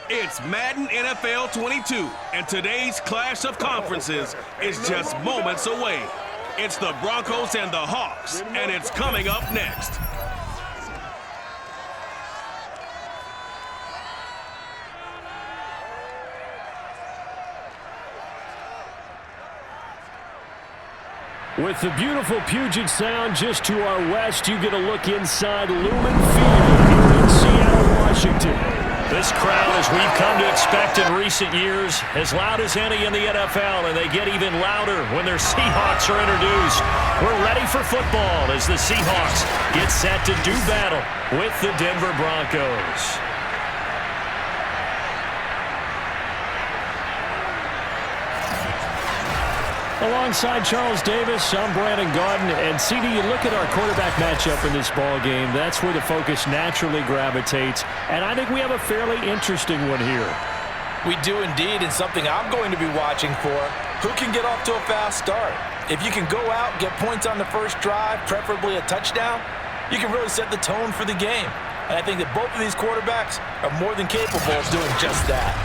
It's Madden NFL 22, and today's clash of conferences is just moments away. It's the Broncos and the Hawks, and it's coming up next. With the beautiful Puget Sound just to our west, you get a look inside Lumen Field here in Seattle, Washington. This crowd, as we've come to expect in recent years, as loud as any in the NFL, and they get even louder when their Seahawks are introduced. We're ready for football as the Seahawks get set to do battle with the Denver Broncos. Alongside Charles Davis, I'm Brandon Garden, and CD, you look at our quarterback matchup in this ball game. That's where the focus naturally gravitates, and I think we have a fairly interesting one here. We do indeed, and something I'm going to be watching for. Who can get off to a fast start? If you can go out, get points on the first drive, preferably a touchdown, you can really set the tone for the game. And I think that both of these quarterbacks are more than capable of doing just that.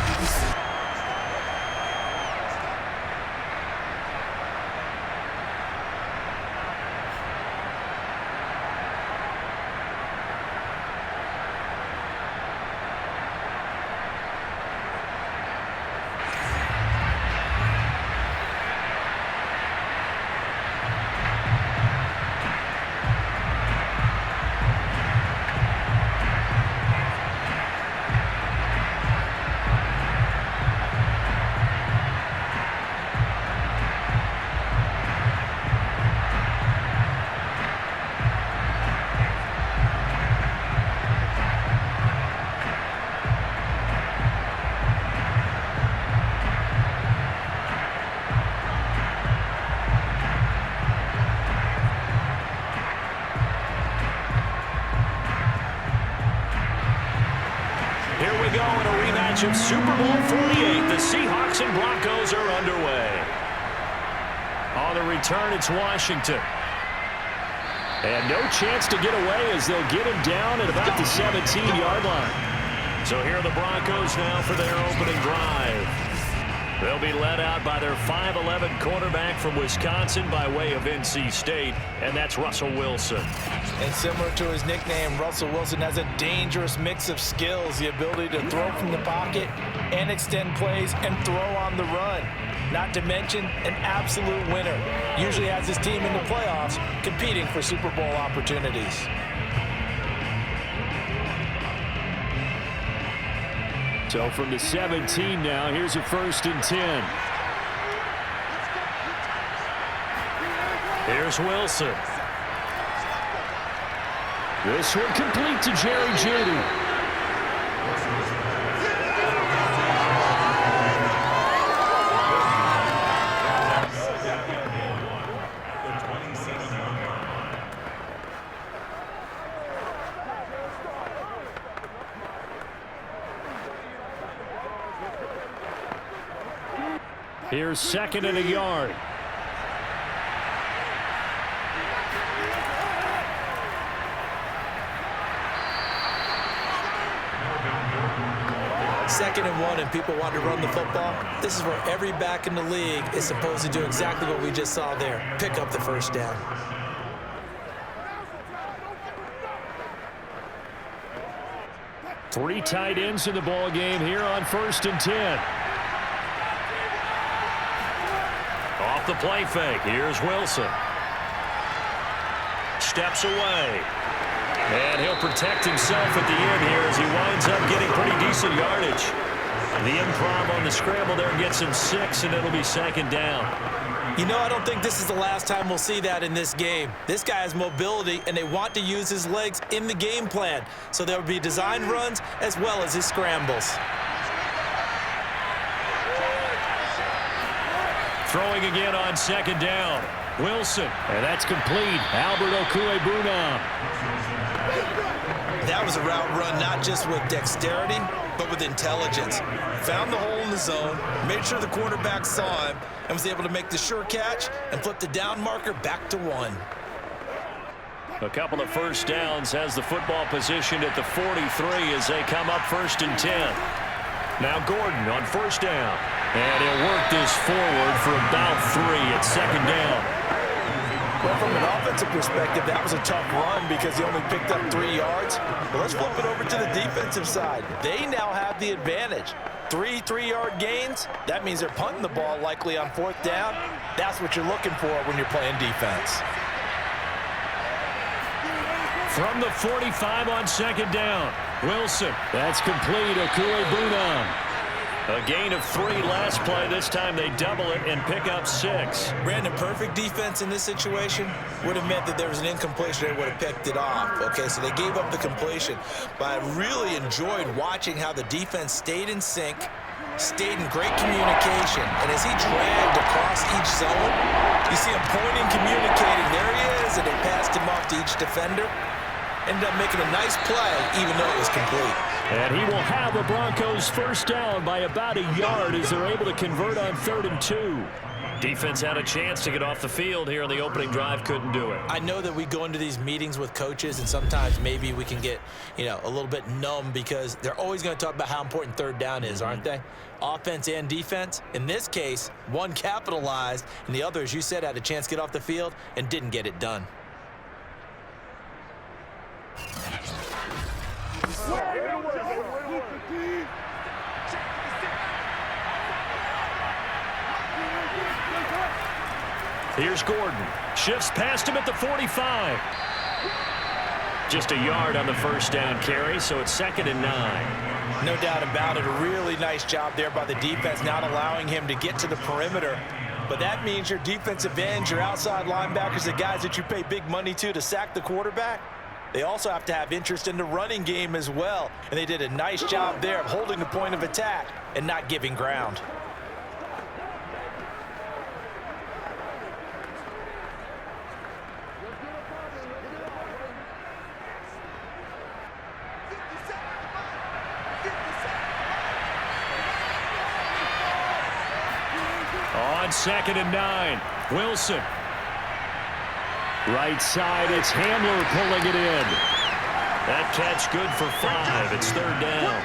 Of Super Bowl 48, the Seahawks and Broncos are underway. On the return, it's Washington. And no chance to get away as they'll get him down at about the 17-yard line. So here are the Broncos now for their opening drive. They'll be led out by their 5'11" quarterback from Wisconsin by way of NC State, and that's Russell Wilson. And similar to his nickname, Russell Wilson has a dangerous mix of skills, the ability to throw from the pocket and extend plays and throw on the run. Not to mention an absolute winner. Usually has his team in the playoffs competing for Super Bowl opportunities. So from the 17 now, here's a 1st and 10. Here's Wilson. This one complete to Jerry Jeudy. Here's 2nd and a yard. Second and 1 and people want to run the football. This is where every back in the league is supposed to do exactly what we just saw there. Pick up the first down. Three tight ends in the ball game here on 1st and 10. Off the play fake. Here's Wilson. Steps away. And he'll protect himself at the end here as he winds up getting pretty decent yardage. The improv on the scramble there gets him 6, and it'll be 2nd down. You know, I don't think this is the last time we'll see that in this game. This guy has mobility, and they want to use his legs in the game plan. So there will be designed runs as well as his scrambles. Throwing again on 2nd down. Wilson, and that's complete. Albert Okwuegbunam. That was a route run not just with dexterity, but with intelligence. Found the hole in the zone, made sure the quarterback saw him, and was able to make the sure catch and flip the down marker back to 1. A couple of first downs, has the football positioned at the 43 as they come up 1st and 10. Now Gordon on first down. And he'll work this forward for about 3 at second down. Well, from an offensive perspective, that was a tough run because he only picked up 3 yards. But let's flip it over to the defensive side. They now have the advantage. 3 3-yard gains, that means they're punting the ball likely on 4th down. That's what you're looking for when you're playing defense. From the 45 on second down, Wilson. That's complete. Okue-Bunam. A gain of 3 last play. This time they double it and pick up 6. Brandon, perfect defense in this situation would have meant that there was an incompletion. They would have picked it off. Okay, so they gave up the completion. But I really enjoyed watching how the defense stayed in sync, stayed in great communication. And as he dragged across each zone, you see him pointing, communicating. There he is, and they passed him off to each defender. Ended up making a nice play, even though it was complete. And he will have the Broncos first down by about a yard as they're able to convert on 3rd and 2. Defense had a chance to get off the field here on the opening drive, couldn't do it. I know that we go into these meetings with coaches, and sometimes maybe we can get, a little bit numb because they're always going to talk about how important 3rd down is, aren't they? Offense and defense. In this case, one capitalized, and the other, as you said, had a chance to get off the field and didn't get it done. Here's Gordon. Shifts past him at the 45. Just a yard on the first down carry, so it's 2nd and 9. No doubt about it. A really nice job there by the defense, not allowing him to get to the perimeter. But that means your defensive ends, your outside linebackers, the guys that you pay big money to sack the quarterback, they also have to have interest in the running game as well. And they did a nice job there of holding the point of attack and not giving ground. On 2nd and 9, Wilson. Right side, it's Hamler pulling it in. That catch good for 5. It's 3rd down.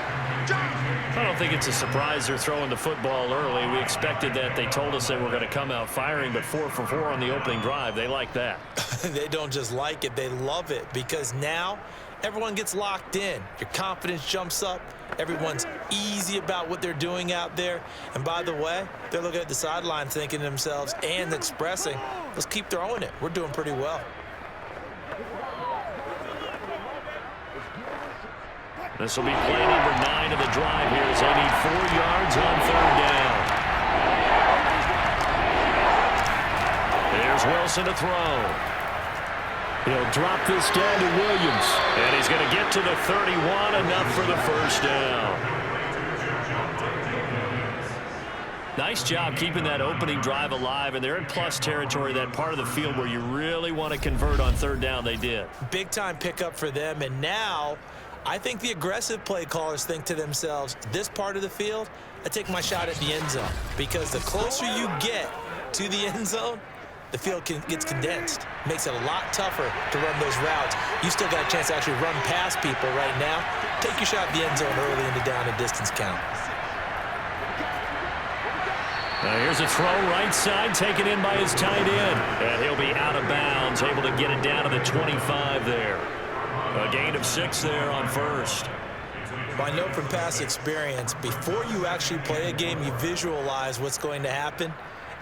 I don't think it's a surprise they're throwing the football early. We expected that. They told us they were going to come out firing, but 4 for 4 on the opening drive. They like that. They don't just like it, they love it, because now everyone gets locked in. Your confidence jumps up. Everyone's easy about what they're doing out there. And by the way, they're looking at the sideline thinking to themselves and expressing, let's keep throwing it. We're doing pretty well. This will be play number 9 of the drive here as they need 4 yards on 3rd down. There's Wilson to throw. He'll drop this down to Williams. And he's going to get to the 31, enough for the first down. Nice job keeping that opening drive alive, and they're in plus territory, that part of the field where you really want to convert on 3rd down. They did. Big time pickup for them, and now I think the aggressive play callers think to themselves, this part of the field, I take my shot at the end zone, because the closer you get to the end zone, the field gets condensed. Makes it a lot tougher to run those routes. You still got a chance to actually run past people right now. Take your shot at the end zone early in the down and distance count. Now here's a throw right side, taken in by his tight end. And he'll be out of bounds, able to get it down to the 25 there. A gain of 6 there on 1st. I know from past experience, before you actually play a game, you visualize what's going to happen.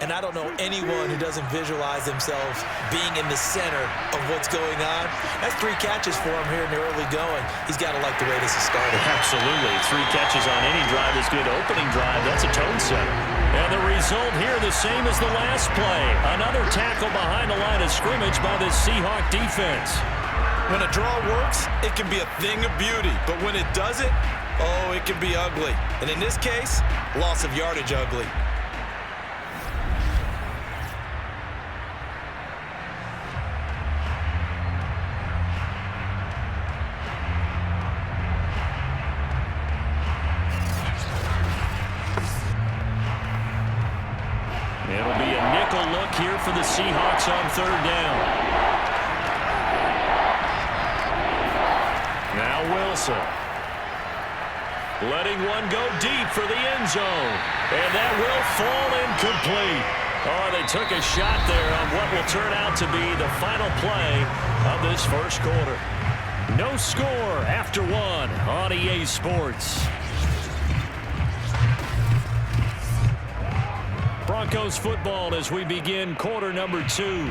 And I don't know anyone who doesn't visualize themselves being in the center of what's going on. That's 3 catches for him here in the early going. He's got to like the way this is started. Absolutely. 3 catches on any drive is good. Opening drive, that's a tone setter. And the result here, the same as the last play. Another tackle behind the line of scrimmage by the Seahawk defense. When a draw works, it can be a thing of beauty. But when it doesn't, oh, it can be ugly. And in this case, loss of yardage ugly. It'll be a nickel look here for the Seahawks on 3rd down. Now Wilson. letting one go deep for the end zone. And that will fall incomplete. Oh, they took a shot there on what will turn out to be the final play of this first quarter. No score after one on EA Sports. Broncos football as we begin quarter number 2.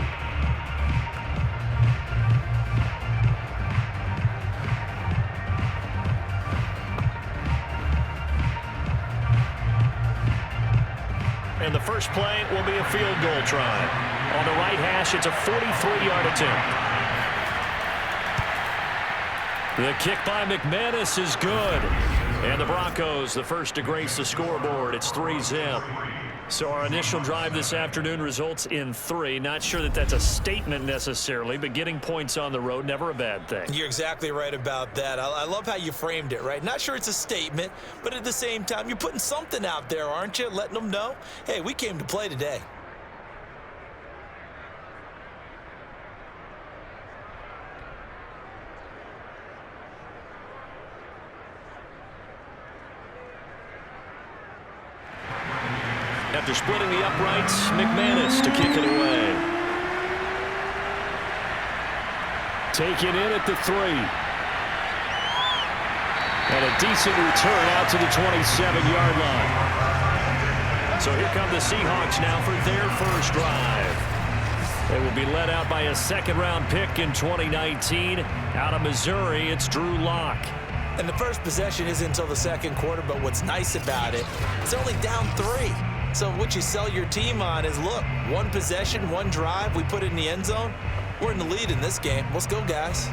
And the first play will be a field goal try. On the right hash, it's a 43-yard attempt. The kick by McManus is good. And the Broncos, the first to grace the scoreboard. It's 3-zip. So our initial drive this afternoon results in 3. Not sure that that's a statement necessarily, but getting points on the road, never a bad thing. You're exactly right about that. I love how you framed it, right? Not sure it's a statement, but at the same time, you're putting something out there, aren't you? Letting them know, hey, we came to play today. After splitting the uprights, McManus to kick it away. Taken in at the 3. And a decent return out to the 27-yard line. So here come the Seahawks now for their first drive. They will be led out by a second-round pick in 2019. Out of Missouri, it's Drew Lock. And the first possession isn't until the second quarter, but what's nice about it, it's only down 3. So what you sell your team on is, look, one possession, one drive, we put it in the end zone. We're in the lead in this game. Let's go, guys.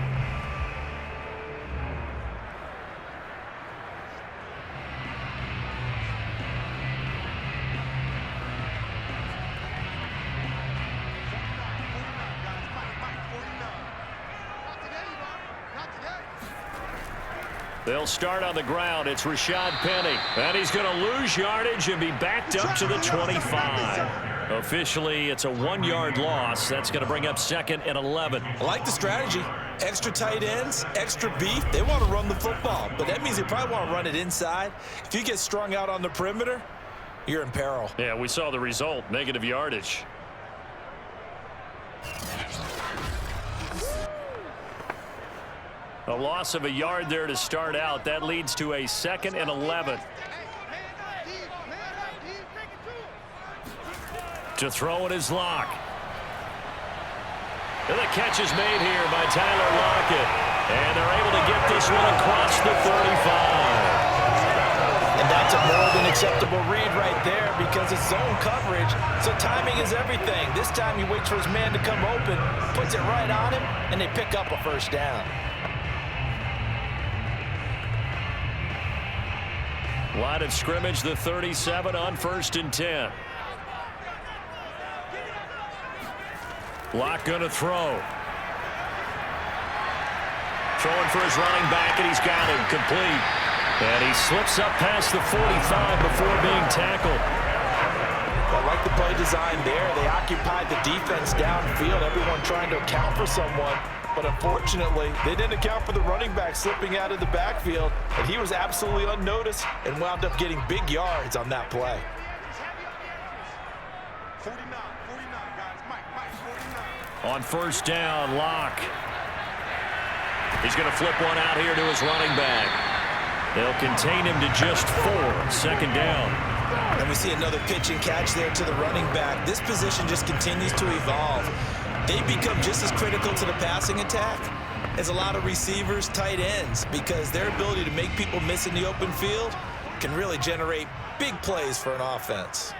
They'll start on the ground. It's Rashad Penny. And he's going to lose yardage and be backed up to the 25. Officially, it's a 1-yard loss. That's going to bring up 2nd and 11. I like the strategy. Extra tight ends, extra beef. They want to run the football, but that means they probably want to run it inside. If you get strung out on the perimeter, you're in peril. Yeah, we saw the result, negative yardage. A loss of a yard there to start out. That leads to a 2nd and 11. To throw it is Lock. And the catch is made here by Tyler Lockett. And they're able to get this one across the 35. And that's a more than acceptable read right there because it's zone coverage. So timing is everything. This time he waits for his man to come open, puts it right on him, and they pick up a first down. Line of scrimmage, the 37 on 1st and 10. Lock going to throw. Throwing for his running back, and he's got him complete. And he slips up past the 45 before being tackled. I like the play design there. They occupied the defense downfield, everyone trying to account for someone. But unfortunately, they didn't account for the running back slipping out of the backfield, and he was absolutely unnoticed and wound up getting big yards on that play. 49, guys. Mike, 49. On 1st down, Lock. He's going to flip one out here to his running back. They'll contain him to just 4. 2nd down. And we see another pitch and catch there to the running back. This position just continues to evolve. They become just as critical to the passing attack as a lot of receivers, tight ends, because their ability to make people miss in the open field can really generate big plays for an offense.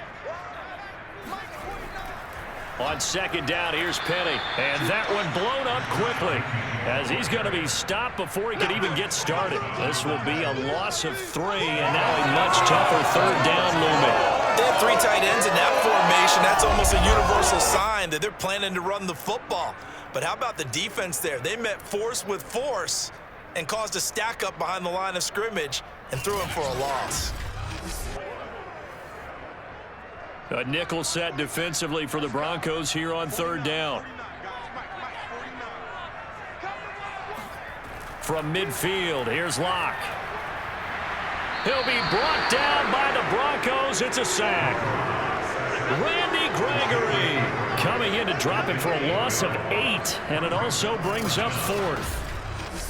On 2nd down, here's Penny. And that one blown up quickly as he's going to be stopped before he could even get started. This will be a loss of 3, and now a much tougher 3rd down looming. They have 3 tight ends in that formation. That's almost a universal sign that they're planning to run the football. But how about the defense there? They met force with force and caused a stack up behind the line of scrimmage and threw him for a loss. A nickel set defensively for the Broncos here on 3rd down. From midfield, here's Lock. He'll be brought down by the Broncos. It's a sack. Randy Gregory coming in to drop it for a loss of 8, and it also brings up 4th.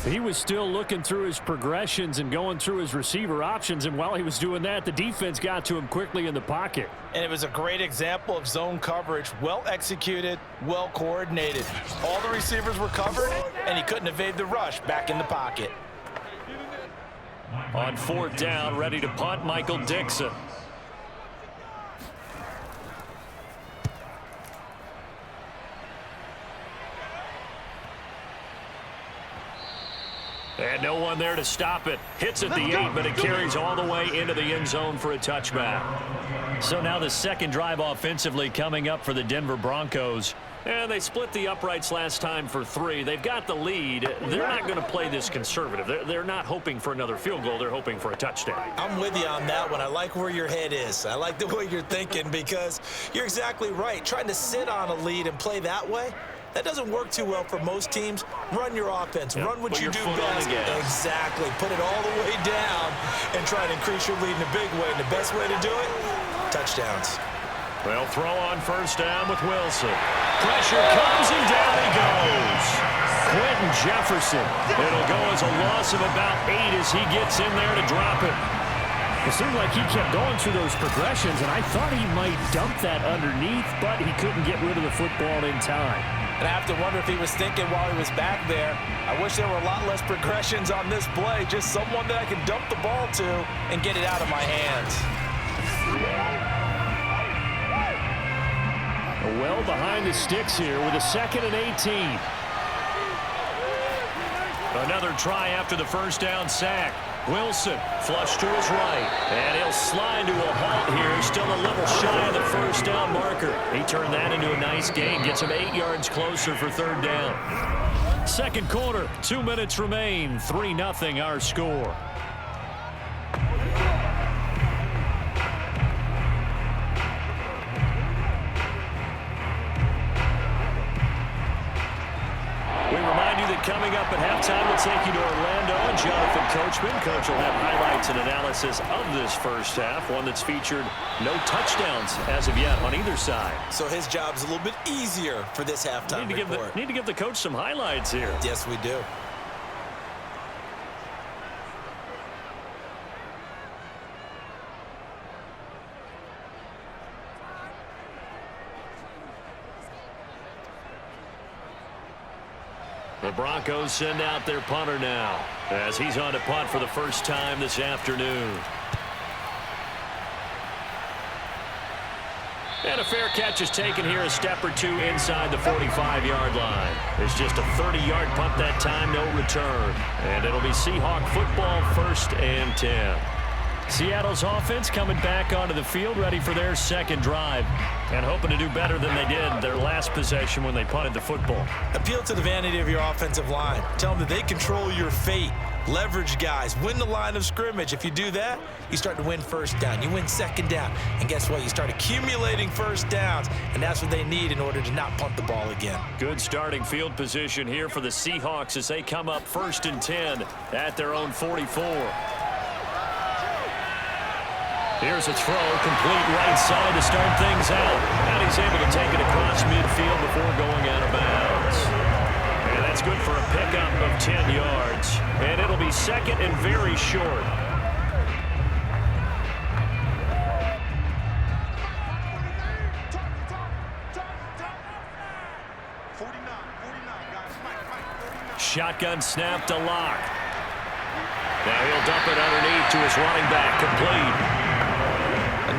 He was still looking through his progressions and going through his receiver options, and while he was doing that, the defense got to him quickly in the pocket. And it was a great example of zone coverage. Well executed, well coordinated. All the receivers were covered, and he couldn't evade the rush back in the pocket. On 4th down, ready to punt, Michael Dixon. And no one there to stop it. Hits at the 8, but it carries all the way into the end zone for a touchback. So now the second drive offensively coming up for the Denver Broncos. And they split the uprights last time for 3. They've got the lead. They're not going to play this conservative. They're not hoping for another field goal. They're hoping for a touchdown. I'm with you on that one. I like where your head is. I like the way you're thinking because you're exactly right. Trying to sit on a lead and play that way, that doesn't work too well for most teams. Run your offense. Yep. Run what you do best. Exactly. Put it all the way down and try to increase your lead in a big way. And the best way to do it, touchdowns. They'll throw on 1st down with Wilson. Pressure comes and down he goes. Quentin Jefferson. It'll go as a loss of about 8 as he gets in there to drop it. It seemed like he kept going through those progressions, and I thought he might dump that underneath, but he couldn't get rid of the football in time. And I have to wonder if he was thinking while he was back there, I wish there were a lot less progressions on this play, just someone that I can dump the ball to and get it out of my hands. Well behind the sticks here with a 2nd and 18. Another try after the 1st down sack. Wilson flush to his right, and he'll slide to a halt here. Still a little shy of the 1st down marker. He turned that into a nice gain, gets him 8 yards closer for 3rd down. Second quarter, 2 minutes remain, 3-0 our score. Coming up at halftime, we'll take you to Orlando and Jonathan Coachman. Coach will have highlights and analysis of this first half, one that's featured no touchdowns as of yet on either side. So his job's a little bit easier for this halftime report. Need to give the coach some highlights here. Yes, we do. The Broncos send out their punter now as he's on to punt for the first time this afternoon. And a fair catch is taken here a step or 2 inside the 45-yard line. It's just a 30-yard punt that time, no return. And it'll be Seahawk football, 1st and 10. Seattle's offense coming back onto the field, ready for their second drive, and hoping to do better than they did their last possession when they punted the football. Appeal to the vanity of your offensive line. Tell them that they control your fate. Leverage guys. Win the line of scrimmage. If you do that, you start to win 1st down. You win 2nd down. And guess what? You start accumulating 1st downs, and that's what they need in order to not punt the ball again. Good starting field position here for the Seahawks as they come up 1st and 10 at their own 44. Here's a throw, complete right side to start things out. And he's able to take it across midfield before going out of bounds. And that's good for a pickup of 10 yards. And it'll be 2nd and very short. Shotgun snap to Locke. Now he'll dump it underneath to his running back, complete.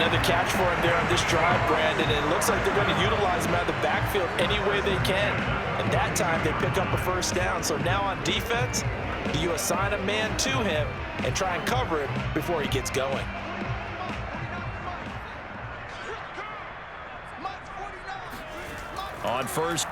Another catch for him there on this drive, Brandon. And it looks like they're going to utilize him out of the backfield any way they can. And that time they pick up a 1st down. So now on defense, you assign a man to him and try and cover him before he gets going. On 1st.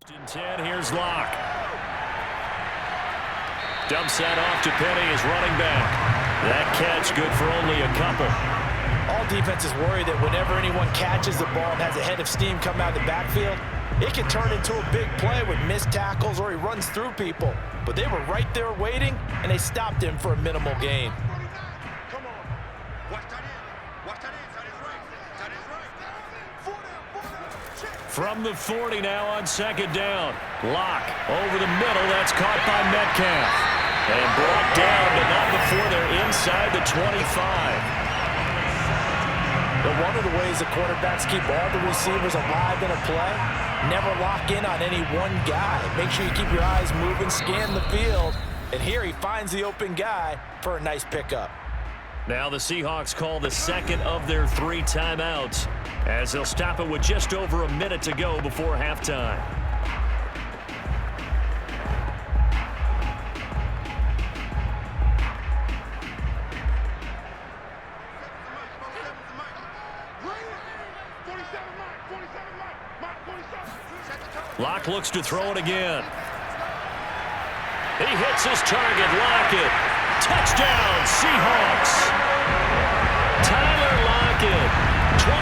10, here's Locke. Dumps that off to Penny as running back. That catch good for only a couple. All defenses worry that whenever anyone catches the ball and has a head of steam come out of the backfield, it can turn into a big play with missed tackles or he runs through people. But they were right there waiting, and they stopped him for a minimal gain. Come on. Watch that in. Watch that in. That is right. That is right. From the 40 now on second down. Locke over the middle. That's caught by Metcalf. And brought down, but not before they're inside the 25. But one of the ways the quarterbacks keep all the receivers alive in a play, never lock in on any one guy. Make sure you keep your eyes moving, scan the field. And here he finds the open guy for a nice pickup. Now the Seahawks call the second of their 3 timeouts as they'll stop it with just over a minute to go before halftime. Locke looks to throw it again. He hits his target. Lockett. Touchdown, Seahawks. Tyler Lockett, 23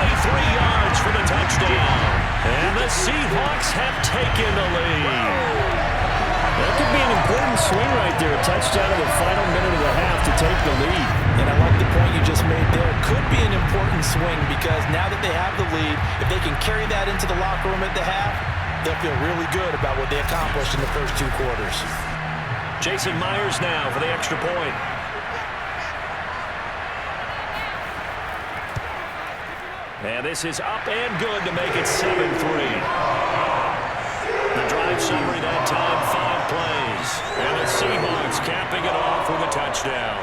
yards for the touchdown. And the Seahawks have taken the lead. That could be an important swing right there. A touchdown in the final minute of the half to take the lead. And I like the point you just made there. Could be an important swing because now that they have the lead, if they can carry that into the locker room at the half, they'll feel really good about what they accomplished in the first 2 quarters. Jason Myers now for the extra point. And this is up and good to make it 7-3. The drive summary that time, 5 plays. And the Seahawks capping it off with a touchdown.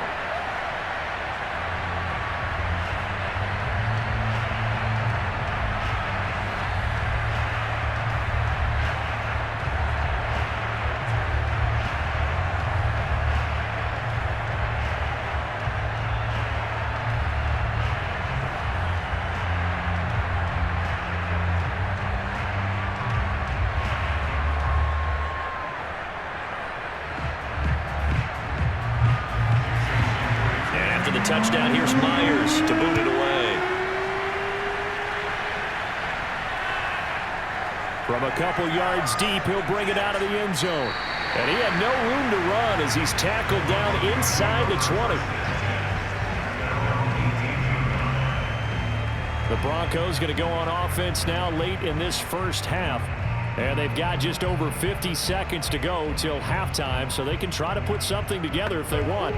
Touchdown. Here's Myers to boot it away. From a couple yards deep, he'll bring it out of the end zone. And he had no room to run as he's tackled down inside the 20. The Broncos going to go on offense now late in this first half. And they've got just over 50 seconds to go till halftime, so they can try to put something together if they want.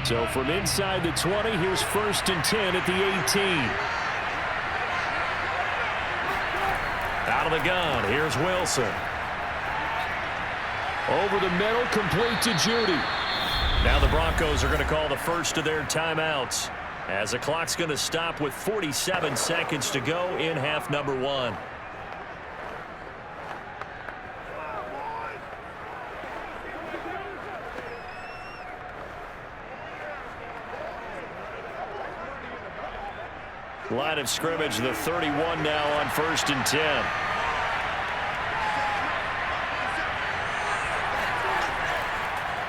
So from inside the 20, here's 1st and 10 at the 18. Out of the gun, here's Wilson. Over the middle, complete to Judy. Now the Broncos are going to call the first of their timeouts as the clock's going to stop with 47 seconds to go in half number 1. Line of scrimmage, the 31 now on 1st and 10.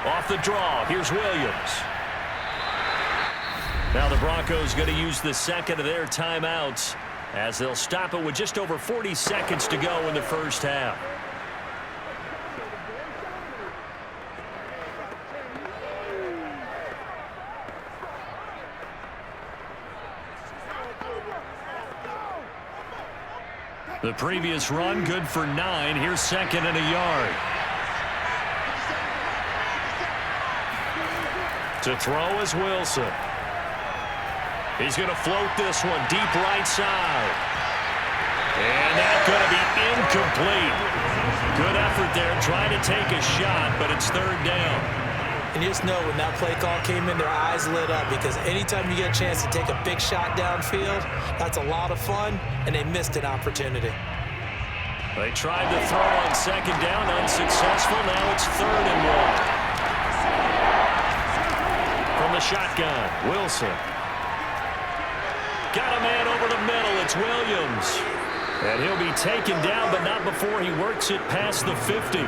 Off the draw, here's Williams. Now the Broncos going to use the second of their timeouts as they'll stop it with just over 40 seconds to go in the first half. The previous run good for 9. Here's 2nd and a yard. To throw is Wilson. He's going to float this one deep right side. And that's going to be incomplete. Good effort there trying to take a shot, but it's 3rd down. And just know when that play call came in, their eyes lit up because anytime you get a chance to take a big shot downfield, that's a lot of fun, and they missed an opportunity. They tried to throw on second down, unsuccessful. Now it's 3rd and 1. From the shotgun, Wilson. Got a man over the middle. It's Williams. And he'll be taken down, but not before he works it past the 50.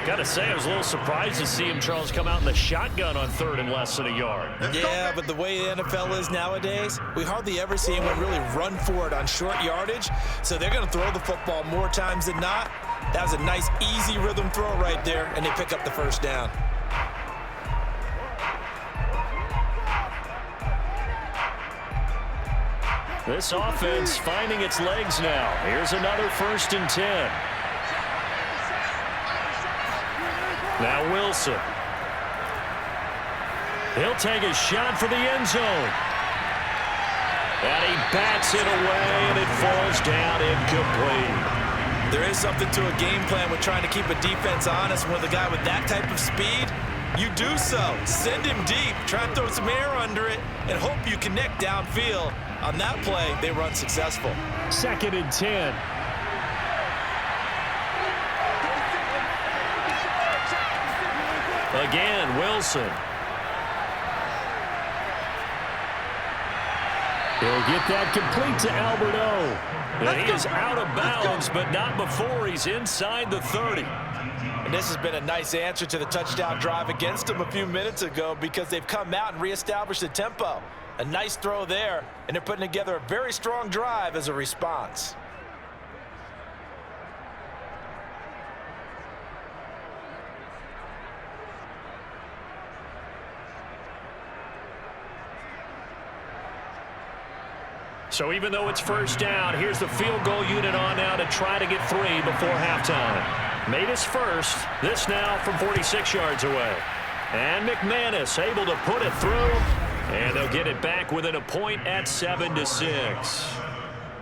Got to say, I was a little surprised to see him, Charles, come out in the shotgun on 3rd and less than a yard. Yeah, but the way the NFL is nowadays, we hardly ever see anyone really run for it on short yardage. So they're going to throw the football more times than not. That was a nice, easy rhythm throw right there, and they pick up the 1st down. This offense finding its legs now. Here's another 1st and 10. Now Wilson. He'll take a shot for the end zone. And he bats it away, and it falls down incomplete. There is something to a game plan with trying to keep a defense honest. With a guy with that type of speed, you do so. Send him deep, try and throw some air under it, and hope you connect downfield. On that play, they run successful. 2nd and 10. Again, Wilson. He'll get that complete to Alberto. And he is out of bounds, but not before he's inside the 30. And this has been a nice answer to the touchdown drive against them a few minutes ago, because they've come out and reestablished the tempo. A nice throw there, and they're putting together a very strong drive as a response. So even though it's 1st down, here's the field goal unit on now to try to get 3 before halftime. Made his first. This now from 46 yards away. And McManus able to put it through. And they'll get it back within a point at 7-6.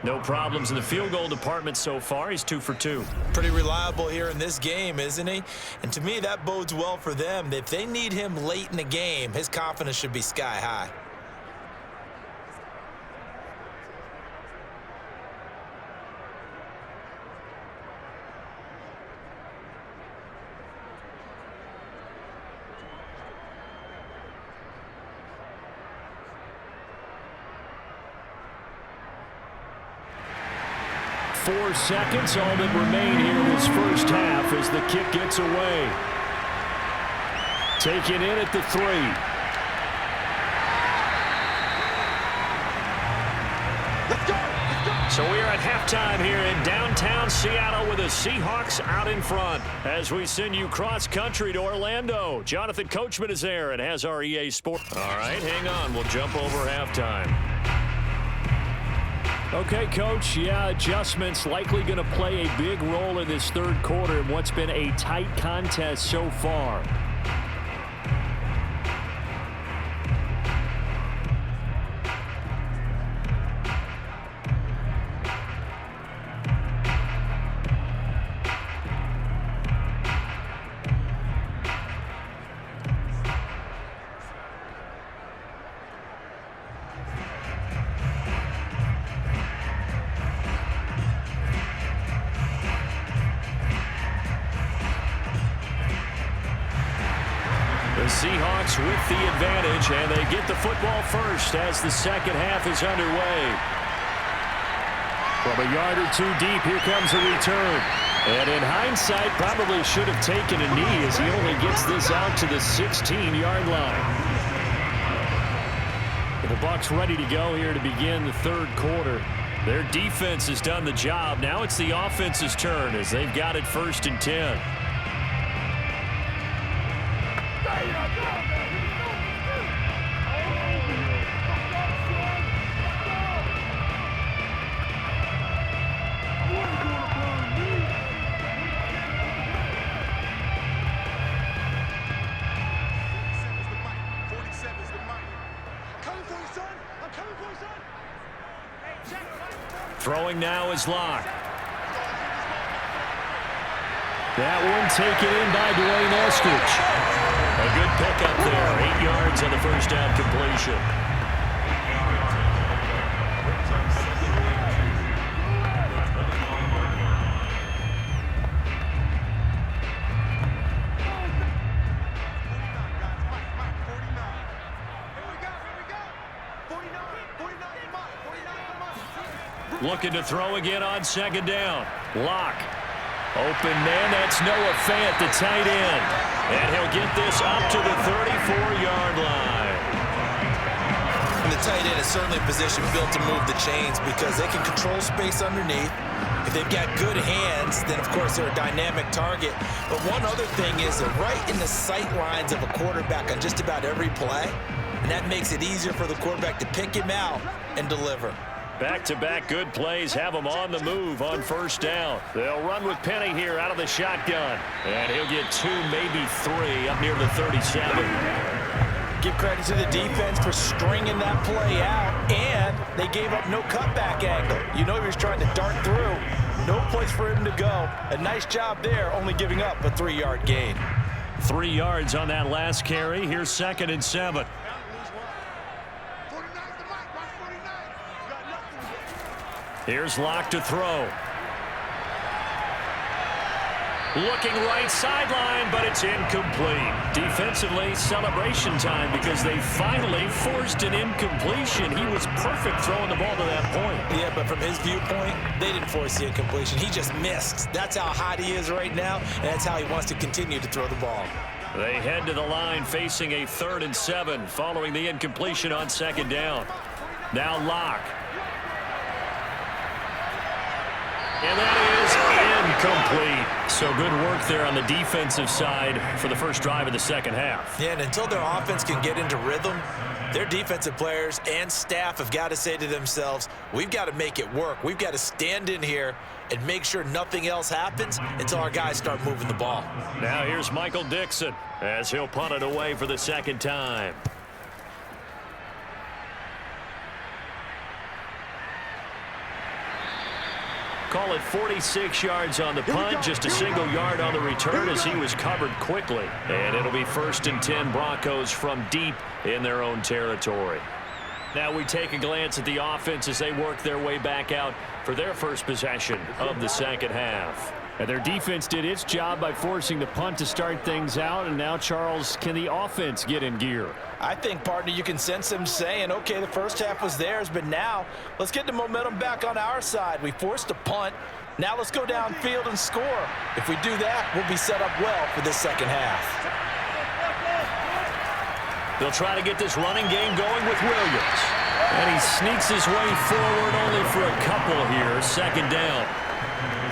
No problems in the field goal department so far. He's 2 for 2. Pretty reliable here in this game, isn't he? And to me, that bodes well for them. If they need him late in the game, his confidence should be sky high. Four seconds, all that remain here in this first half as the kick gets away. Taken in at the 3. Let's go! Let's go! So we are at halftime here in downtown Seattle with the Seahawks out in front as we send you cross-country to Orlando. Jonathan Coachman is there and has our EA Sports. All right, hang on. We'll jump over halftime. Okay, Coach, yeah, adjustments likely going to play a big role in this 3rd quarter in what's been a tight contest so far. The Seahawks with the advantage, and they get the football first as the second half is underway. From a yard or 2 deep, here comes a return. And in hindsight, probably should have taken a knee as he only gets this out to the 16-yard line. The Bucs ready to go here to begin the 3rd quarter. Their defense has done the job. Now it's the offense's turn as they've got it 1st and 10. Throwing now is Locke. That one taken in by Dwayne Eskridge. A good pickup there. 8 yards on the first down completion. Looking to throw again on second down. Lock. Open man, that's Noah Fant, the tight end. And he'll get this up to the 34-yard line. And the tight end is certainly a position built to move the chains because they can control space underneath. If they've got good hands, then of course they're a dynamic target. But one other thing is they're right in the sight lines of a quarterback on just about every play. And that makes it easier for the quarterback to pick him out and deliver. Back-to-back good plays have him on the move on first down. They'll run with Penny here out of the shotgun. And he'll get 2, maybe 3 up near the 37. Give credit to the defense for stringing that play out, and they gave up no cutback angle. You know he was trying to dart through. No place for him to go. A nice job there, only giving up a 3-yard gain. 3 yards on that last carry. Here's 2nd and 7. Here's Lock to throw. Looking right sideline, but it's incomplete. Defensively, celebration time because they finally forced an incompletion. He was perfect throwing the ball to that point. Yeah, but from his viewpoint, they didn't force the incompletion. He just missed. That's how hot he is right now, and that's how he wants to continue to throw the ball. They head to the line facing a 3rd and 7 following the incompletion on second down. Now Lock. And that is incomplete. So good work there on the defensive side for the first drive of the second half. Yeah, and until their offense can get into rhythm, their defensive players and staff have got to say to themselves, we've got to make it work. We've got to stand in here and make sure nothing else happens until our guys start moving the ball. Now here's Michael Dixon as he'll punt it away for the second time. Call it 46 yards on the punt, just a single yard on the return as he was covered quickly. And it'll be 1st and 10 Broncos from deep in their own territory. Now we take a glance at the offense as they work their way back out for their first possession of the second half. And their defense did its job by forcing the punt to start things out. And now, Charles, can the offense get in gear? I think, partner, you can sense them saying, okay, the first half was theirs, but now let's get the momentum back on our side. We forced a punt. Now let's go downfield and score. If we do that, we'll be set up well for this second half. They'll try to get this running game going with Williams. And he sneaks his way forward only for a couple here. Second down.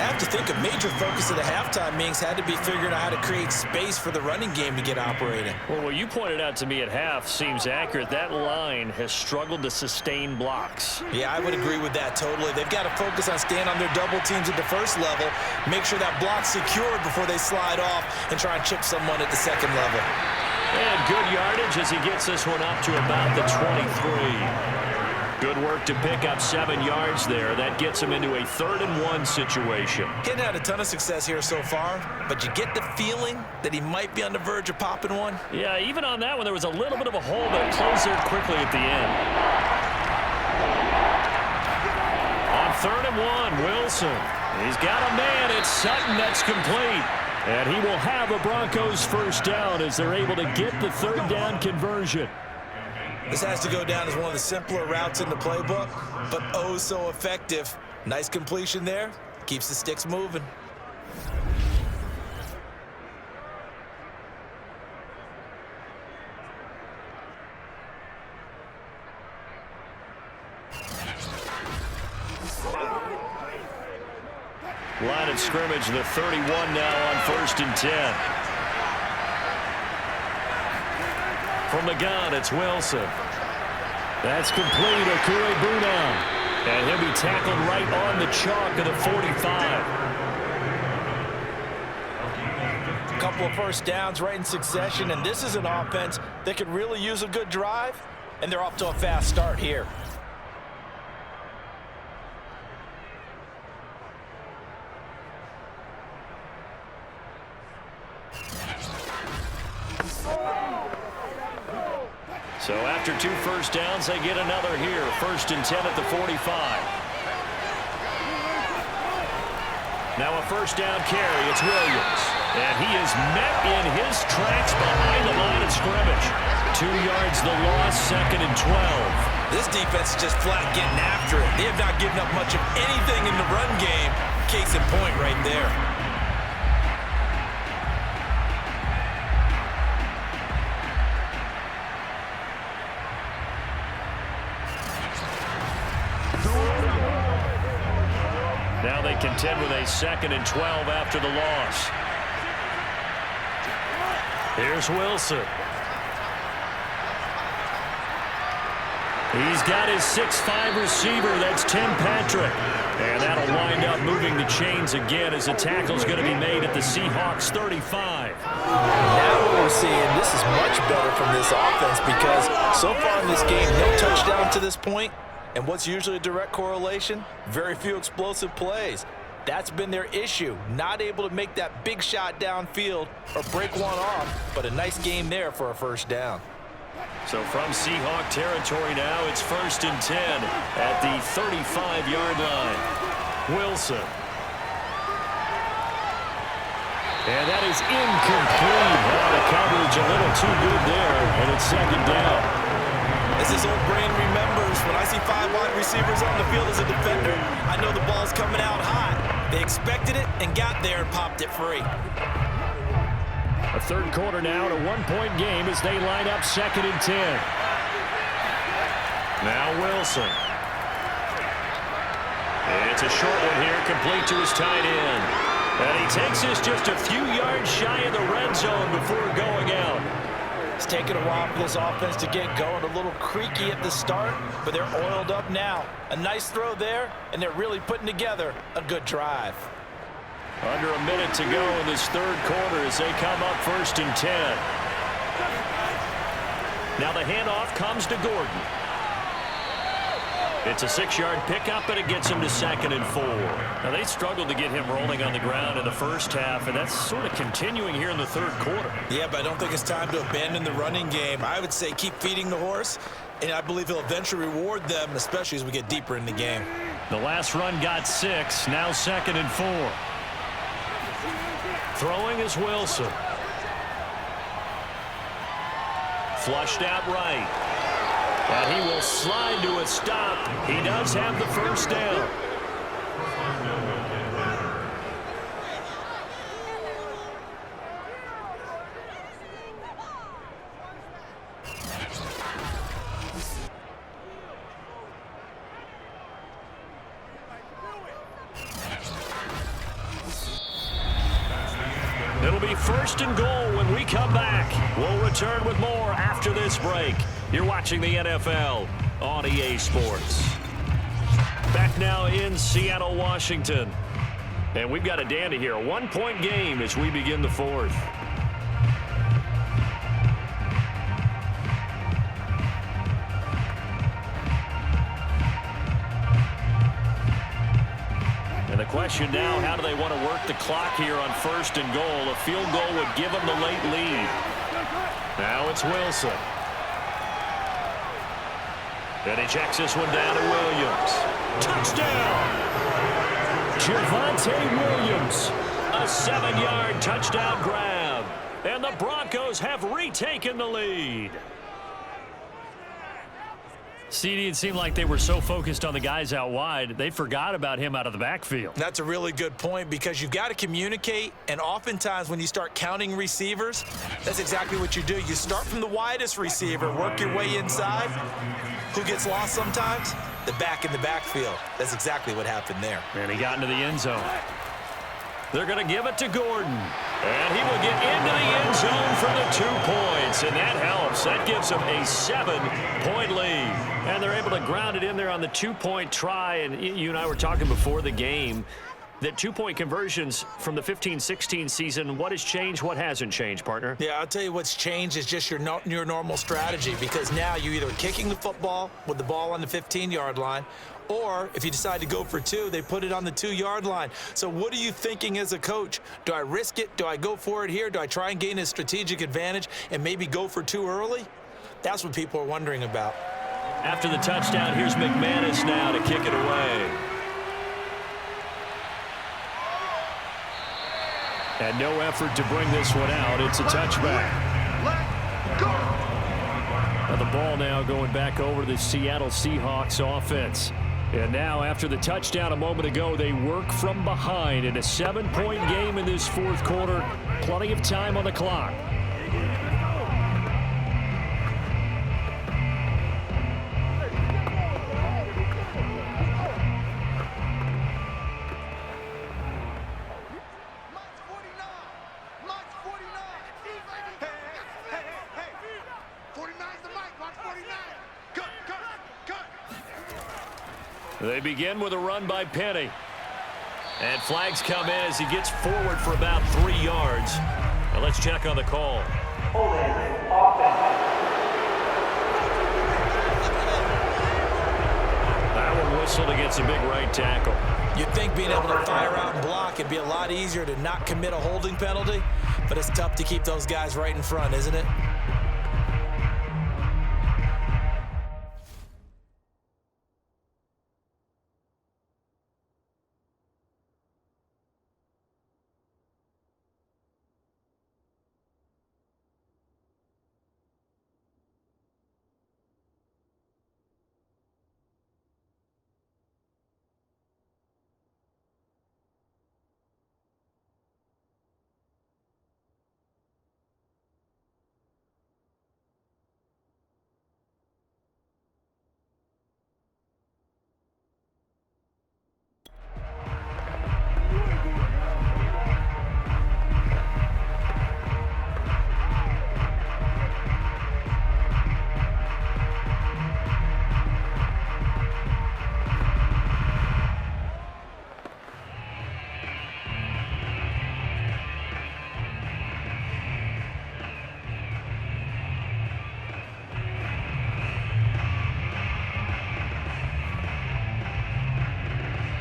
I have to think a major focus of the halftime meetings had to be figuring out how to create space for the running game to get operating. Well, what you pointed out to me at half seems accurate. That line has struggled to sustain blocks. Yeah, I would agree with that totally. They've got to focus on staying on their double teams at the first level, make sure that block's secured before they slide off and try and chip someone at the second level. And good yardage as he gets this one up to about the 23. Good work to pick up 7 yards there. That gets him into a 3rd and 1 situation. Hadn't had a ton of success here so far, but you get the feeling that he might be on the verge of popping one. Yeah, even on that one, there was a little bit of a hole that closed there quickly at the end. On 3rd and 1, Wilson. He's got a man. It's Sutton that's complete. And he will have a Broncos first down as they're able to get the 3rd down conversion. This has to go down as one of the simpler routes in the playbook, but oh so effective. Nice completion there. Keeps the sticks moving. Line of scrimmage, the 31 now on 1st and 10. From the gun, it's Wilson. That's complete, Okure-Bunam. And he'll be tackled right on the chalk of the 45. A couple of first downs right in succession, and this is an offense that could really use a good drive, and they're off to a fast start here. So after 2 first downs, they get another here. 1st and 10 at the 45. Now a first down carry. It's Williams. And he is met in his tracks behind the line of scrimmage. 2 yards the loss, 2nd and 12. This defense is just flat getting after it. They have not given up much of anything in the run game. Case in point right there. Now they contend with a 2nd and 12 after the loss. Here's Wilson. He's got his 6'5" receiver. That's Tim Patrick. And that'll wind up moving the chains again as the tackle's going to be made at the Seahawks 35. Now what we're seeing, this is much better from this offense because so far in this game, no touchdown to this point. And what's usually a direct correlation? Very few explosive plays. That's been their issue. Not able to make that big shot downfield or break one off, but a nice game there for a first down. So from Seahawk territory now, it's 1st and 10 at the 35-yard line. Wilson. And that is incomplete. The coverage a little too good there, and it's 2nd down. As his old brain remembers, when I see 5 wide receivers on the field as a defender, I know the ball's coming out hot. They expected it and got there and popped it free. A third quarter now and a 1-point game as they line up 2nd and 10. Now Wilson. It's a short one here, complete to his tight end. And he takes this just a few yards shy of the red zone before going out. It's taken a while for this offense to get going. A little creaky at the start, but they're oiled up now. A nice throw there, and they're really putting together a good drive. Under a minute to go in this third quarter as they come up 1st and 10. Now the handoff comes to Gordon. It's a 6-yard pickup, and it gets him to 2nd and 4. Now they struggled to get him rolling on the ground in the first half, and that's sort of continuing here in the third quarter. Yeah, but I don't think it's time to abandon the running game. I would say keep feeding the horse, and I believe he'll eventually reward them, especially as we get deeper in the game. The last run got 6, now 2nd and 4. Throwing is Wilson. Flushed out right. And he will slide to a stop. He does have the first down. It'll be 1st and goal when we come back. We'll return with more after this break. You're watching the NFL on EA Sports. Back now in Seattle, Washington. And we've got a dandy here. A 1-point game as we begin the fourth. And the question now, how do they want to work the clock here on 1st and goal? A field goal would give them the late lead. Now it's Wilson. And he checks this one down to Williams. Touchdown! Javonte Williams. A 7-yard touchdown grab. And the Broncos have retaken the lead. CD, it seemed like they were so focused on the guys out wide, they forgot about him out of the backfield. That's a really good point because you've got to communicate, and oftentimes when you start counting receivers, that's exactly what you do. You start from the widest receiver, work your way inside. Who gets lost sometimes? The back in the backfield. That's exactly what happened there. And he got into the end zone. They're going to give it to Gordon. And he will get into the end zone for the 2 points. And that helps. That gives them a 7-point lead. And they're able to ground it in there on the 2-point try. And you and I were talking before the game that 2-point conversions from the 15-16 season, what has changed, what hasn't changed, partner? Yeah, I'll tell you what's changed is just your normal strategy, because now you're either kicking the football with the ball on the 15-yard line, or if you decide to go for 2, they put it on the 2-yard line. So what are you thinking as a coach? Do I risk it? Do I go for it here? Do I try and gain a strategic advantage and maybe go for 2 early? That's what people are wondering about. After the touchdown, here's McManus now to kick it away. And no effort to bring this one out. It's a touchback. Now the ball now going back over to the Seattle Seahawks offense. And now after the touchdown a moment ago, they work from behind in a 7-point game in this fourth quarter. Plenty of time on the clock. They begin with a run by Penny. And flags come in as he gets forward for about 3 yards. Now let's check on the call. That one whistled against a big right tackle. You'd think being able to fire out and block it'd be a lot easier to not commit a holding penalty, but it's tough to keep those guys right in front, isn't it?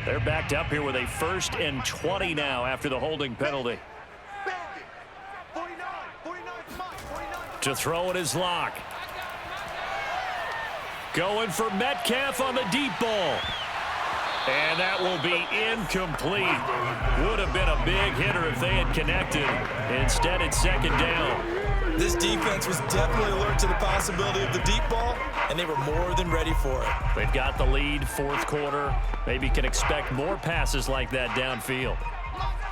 They're backed up here with a 1st and 20 now after the holding penalty. To throw it is Locke. Going for Metcalf on the deep ball. And that will be incomplete. Would have been a big hitter if they had connected. Instead, it's 2nd down. This defense was definitely alert to the possibility of the deep ball, and they were more than ready for it. They've got the lead, 4th quarter. Maybe can expect more passes like that downfield.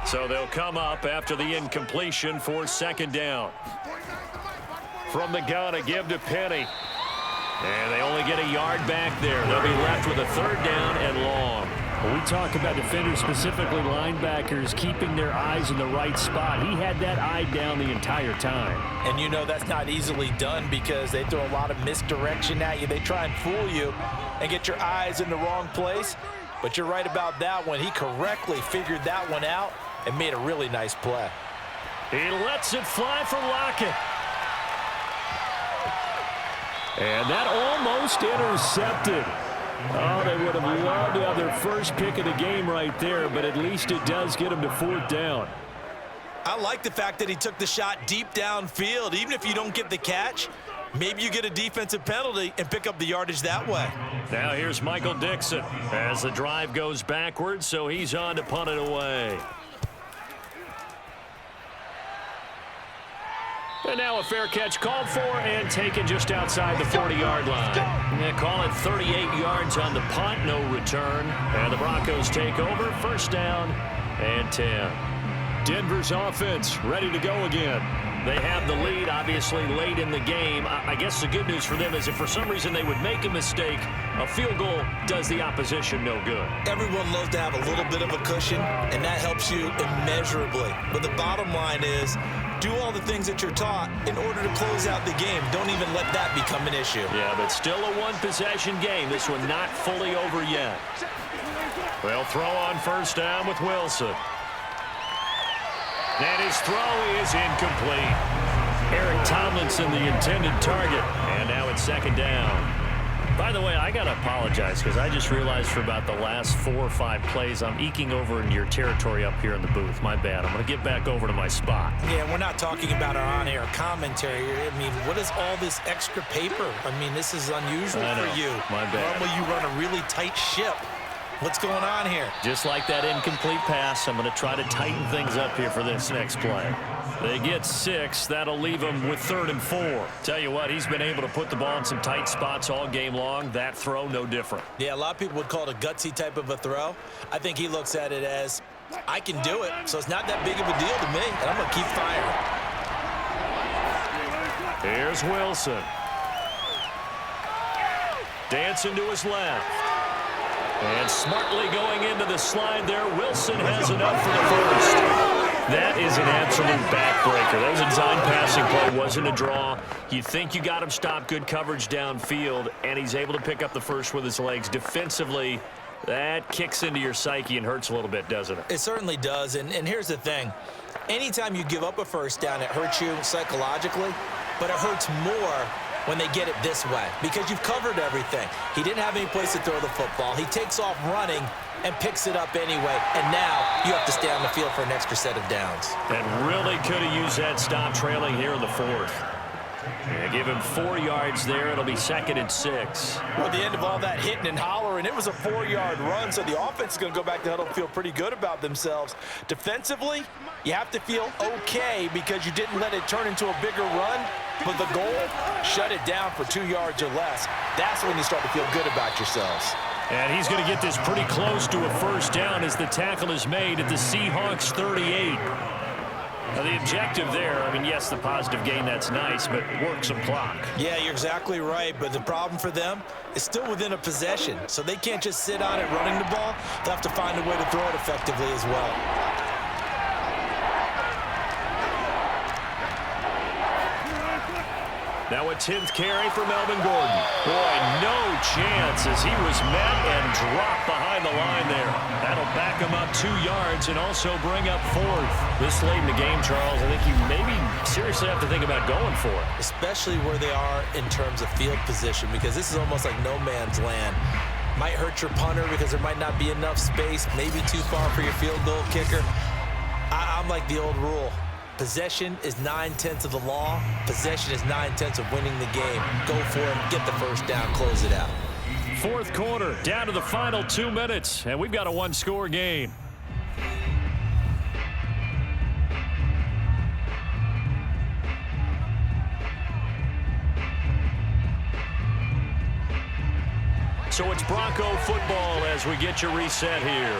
So they'll come up after the incompletion for 2nd down. From the gun, a give to Penny. And they only get a yard back there. They'll be left with a 3rd down and long. When we talk about defenders, specifically linebackers, keeping their eyes in the right spot. He had that eye down the entire time. And you know that's not easily done because they throw a lot of misdirection at you. They try and fool you and get your eyes in the wrong place. But you're right about that one. He correctly figured that one out and made a really nice play. He lets it fly for Lockett. And that almost intercepted. Oh, they would have loved to have their first pick of the game right there, but at least it does get them to 4th down. I like the fact that he took the shot deep downfield. Even if you don't get the catch, maybe you get a defensive penalty and pick up the yardage that way. Now here's Michael Dixon as the drive goes backwards, so he's on to punt it away. And now a fair catch called for and taken just outside the 40-yard line. They call it 38 yards on the punt, no return. And the Broncos take over, 1st down and 10. Denver's offense ready to go again. They have the lead, obviously, late in the game. I guess the good news for them is if for some reason they would make a mistake, a field goal does the opposition no good. Everyone loves to have a little bit of a cushion, and that helps you immeasurably. But the bottom line is, do all the things that you're taught in order to close out the game. Don't even let that become an issue. Yeah, but still a one-possession game. This one not fully over yet. They'll throw on 1st down with Wilson. And his throw is incomplete. Eric Tomlinson, the intended target. And now it's 2nd down. By the way, I got to apologize because I just realized for about the last 4 or 5 plays, I'm eking over into your territory up here in the booth. My bad. I'm going to get back over to my spot. Yeah, we're not talking about our on-air commentary. I mean, what is all this extra paper? I mean, this is unusual for you. My bad. Normally you run a really tight ship. What's going on here? Just like that incomplete pass, I'm going to try to tighten things up here for this next play. They get 6. That'll leave them with 3rd and 4. Tell you what, he's been able to put the ball in some tight spots all game long. That throw, no different. Yeah, a lot of people would call it a gutsy type of a throw. I think he looks at it as, I can do it, so it's not that big of a deal to me, and I'm going to keep firing. Here's Wilson. Dancing to his left. And smartly going into the slide there, Wilson has enough for the first. That is an absolute backbreaker. That was a design passing play, wasn't a draw. You think you got him stopped, good coverage downfield, and he's able to pick up the first with his legs. Defensively, that kicks into your psyche and hurts a little bit, doesn't it? It certainly does, and here's the thing. Anytime you give up a first down, it hurts you psychologically, but it hurts more when they get it this way because you've covered everything. He didn't have any place to throw the football. He takes off running and picks it up anyway, and now you have to stay on the field for an extra set of downs. And really could have used that stop trailing here in the 4th. Yeah, give him 4 yards there. It'll be 2nd and 6. Well, at the end of all that hitting and hollering, it was a 4-yard run, so the offense is going to go back to huddle and feel pretty good about themselves. Defensively, you have to feel okay because you didn't let it turn into a bigger run, but the goal, shut it down for 2 yards or less. That's when you start to feel good about yourselves. And he's going to get this pretty close to a first down as the tackle is made at the Seahawks 38. Now, the objective there, I mean, yes, the positive gain, that's nice, but work some clock. Yeah, you're exactly right, but the problem for them is still within a possession, so they can't just sit on it running the ball. They'll have to find a way to throw it effectively as well. Now a 10th carry for Melvin Gordon. Boy, no chance as he was met and dropped behind the line there. That'll back him up 2 yards and also bring up 4th. This late in the game, Charles, I think you maybe seriously have to think about going for it. Especially where they are in terms of field position, because this is almost like no man's land. Might hurt your punter because there might not be enough space, maybe too far for your field goal kicker. I'm like the old rule. Possession is 9/10 of the law. Possession is 9/10 of winning the game. Go for it, get the first down, close it out. 4th quarter, down to the final 2 minutes, and we've got a 1-score game. So it's Bronco football as we get you reset here.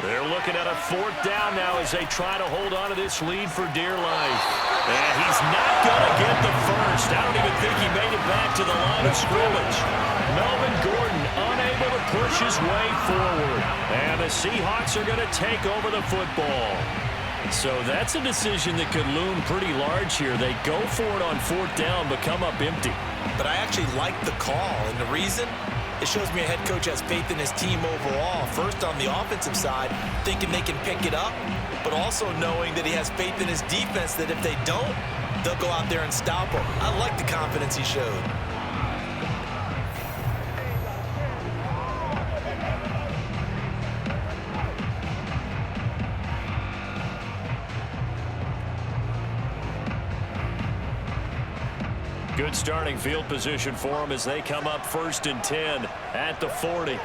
They're looking at a 4th down now as they try to hold on to this lead for dear life. And he's not going to get the first. I don't even think he made it back to the line of scrimmage. Melvin Gordon unable to push his way forward. And the Seahawks are going to take over the football. So that's a decision that could loom pretty large here. They go for it on 4th down, but come up empty. But I actually like the call, and the reason? It shows me a head coach has faith in his team overall. First, on the offensive side, thinking they can pick it up, but also knowing that he has faith in his defense that if they don't, they'll go out there and stop him. I like the confidence he showed. Good starting field position for them as they come up 1st and 10 at the 40.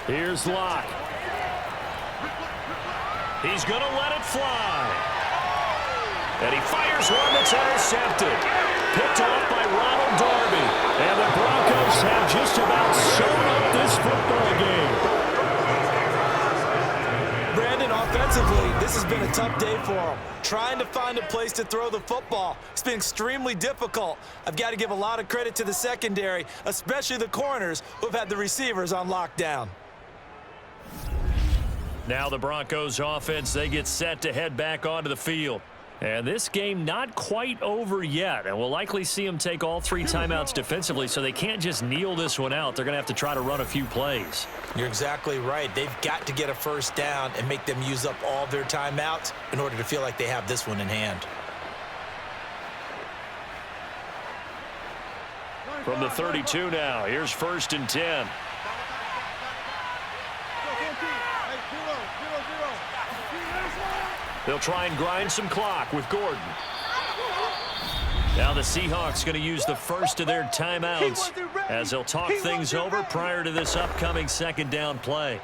Here's Locke. He's going to let it fly. And he fires one that's intercepted. Picked off by Ronald Darby. And the Broncos have just about sewn up this football game. Offensively, this has been a tough day for him. Trying to find a place to throw the football. It's been extremely difficult. I've got to give a lot of credit to the secondary, especially the corners who've had the receivers on lockdown. Now the Broncos offense, they get set to head back onto the field. And this game not quite over yet. And we'll likely see them take all 3 timeouts defensively, so they can't just kneel this one out. They're going to have to try to run a few plays. You're exactly right. They've got to get a first down and make them use up all their timeouts in order to feel like they have this one in hand. From the 32 now, here's 1st and 10. They'll try and grind some clock with Gordon. Now the Seahawks going to use the first of their timeouts as they'll talk things over prior to this upcoming second down play.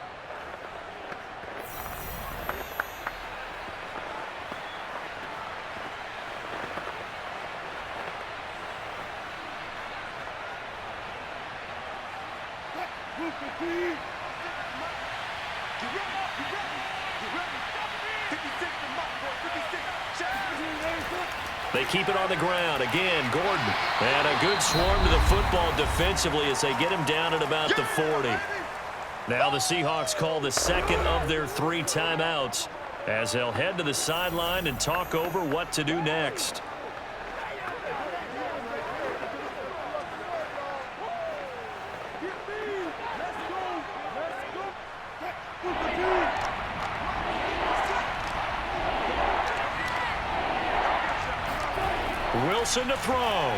They keep it on the ground. Again, Gordon. And a good swarm to the football defensively as they get him down at about the 40. Now the Seahawks call the second of their 3 timeouts as they'll head to the sideline and talk over what to do next. Wilson to throw.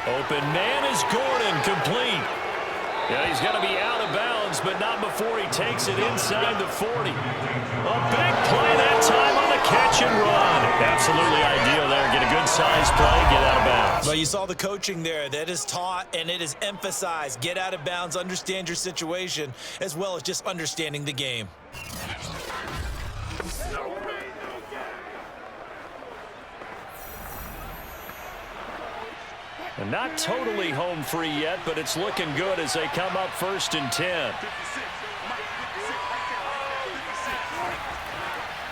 Open man is Gordon, complete. Yeah, he's going to be out of bounds, but not before he takes it inside the 40. A big play that time on the catch and run. Absolutely ideal there. Get a good size play, get out of bounds. Well, you saw the coaching there. That is taught and it is emphasized. Get out of bounds, understand your situation, as well as just understanding the game. And not totally home free yet, but it's looking good as they come up 1st and 10.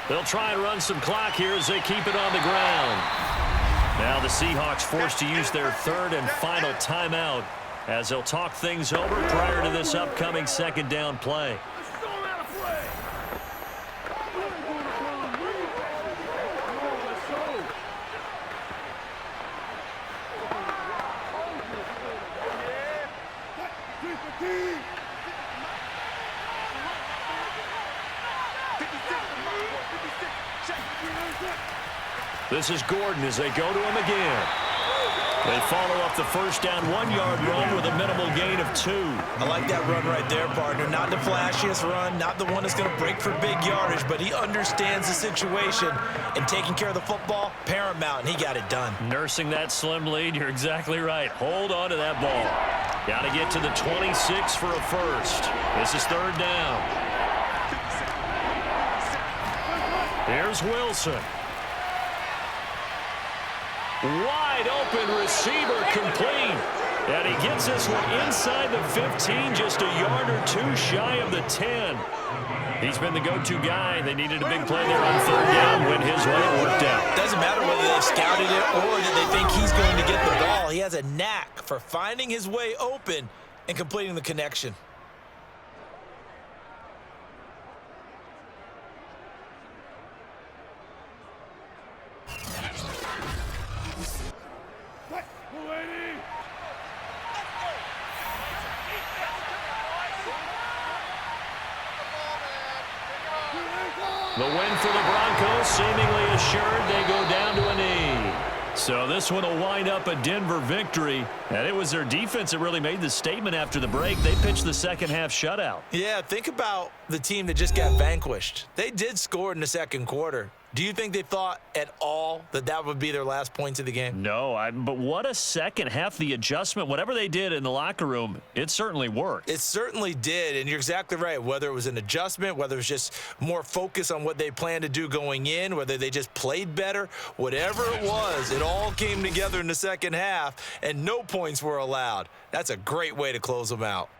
They'll try and run some clock here as they keep it on the ground. Now the Seahawks forced to use their 3rd and final timeout as they'll talk things over prior to this upcoming second down play. This is Gordon as they go to him again. They follow up the first down 1-yard run with a minimal gain of 2. I like that run right there, partner. Not the flashiest run, not the one that's going to break for big yardage, but he understands the situation, and taking care of the football, paramount, and he got it done. Nursing that slim lead, you're exactly right. Hold on to that ball. Got to get to the 26 for a first. This is 3rd down. Here's Wilson. Wide open receiver, complete. And he gets this one inside the 15, just a yard or 2 shy of the 10. He's been the go-to guy. They needed a big play there on 3rd down. Went his way, it worked out. Doesn't matter whether they scouted it or that they think he's going to get the ball. He has a knack for finding his way open and completing the connection. The win for the Broncos, seemingly assured. They go down to a knee. So this one will wind up a Denver victory. And it was their defense that really made the statement after the break. They pitched the second-half shutout. Yeah, think about the team that just got vanquished. They did score in the second quarter. Do you think they thought at all that that would be their last points of the game? No, but what a second half. The adjustment, whatever they did in the locker room, it certainly worked. It certainly did, and you're exactly right. Whether it was an adjustment, whether it was just more focus on what they planned to do going in, whether they just played better, whatever it was, it all came together in the second half, and no points were allowed. That's a great way to close them out.